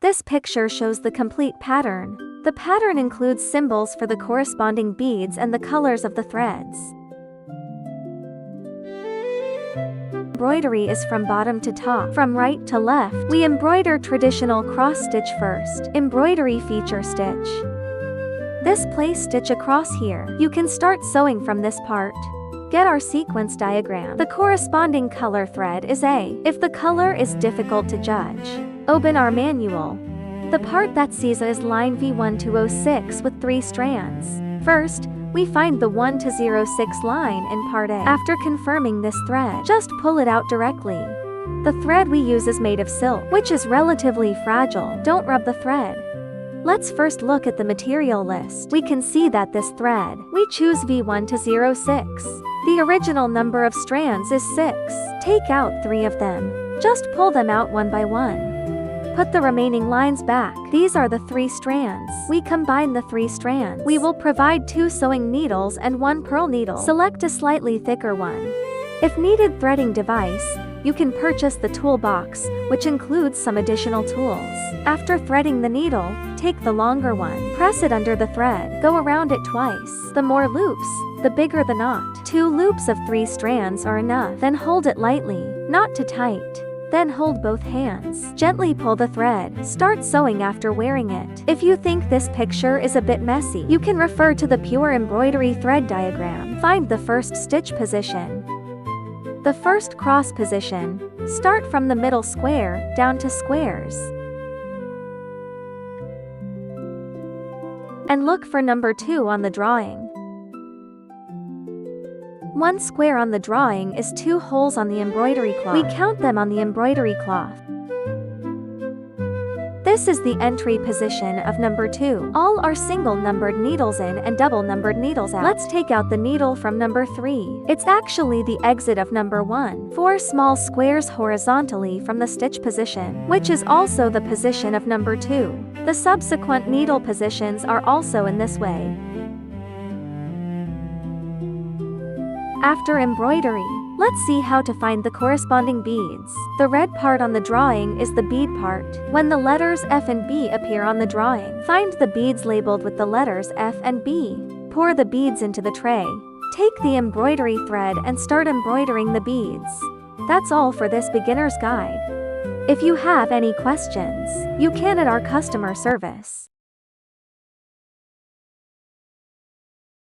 This picture shows the complete pattern. The pattern includes symbols for the corresponding beads and the colors of the threads. Embroidery is from bottom to top, from right to left. We embroider traditional cross stitch first. Embroidery feature stitch. This place stitch across here. You can start sewing from this part. Get our sequence diagram. The corresponding color thread is A. If the color is difficult to judge, open our manual. The part that sees is line V1206 with 3 strands. First, we find the 1 to 06 line in part A. After confirming this thread, just pull it out directly. The thread we use is made of silk, which is relatively fragile. Don't rub the thread. Let's first look at the material list. We can see that this thread, we choose V1 to 06. The original number of strands is 6. Take out 3 of them. Just pull them out one by one. Put the remaining lines back. These are the 3 strands. We combine the 3 strands. We will provide 2 sewing needles and 1 purl needle. Select a slightly thicker one. If needed threading device, you can purchase the toolbox, which includes some additional tools. After threading the needle, take the longer one. Press it under the thread. Go around it twice. The more loops, the bigger the knot. 2 loops of 3 strands are enough. Then hold it lightly, not too tight. Then hold both hands. Gently pull the thread. Start sewing after wearing it. If you think this picture is a bit messy, you can refer to the pure embroidery thread diagram. Find the first stitch position. The first cross position. Start from the middle square, down to squares. And look for number 2 on the drawing. 1 square on the drawing is 2 holes on the embroidery cloth. We count them on the embroidery cloth. This is the entry position of number 2. All are single numbered needles in and double numbered needles out. Let's take out the needle from number 3. It's actually the exit of number 1. 4 small squares horizontally from the stitch position, which is also the position of number 2. The subsequent needle positions are also in this way. After embroidery, let's see how to find the corresponding beads. The red part on the drawing is the bead part. When the letters F and B appear on the drawing, find the beads labeled with the letters F and B. Pour the beads into the tray. Take the embroidery thread and start embroidering the beads. That's all for this beginner's guide. If you have any questions, you can at our customer service.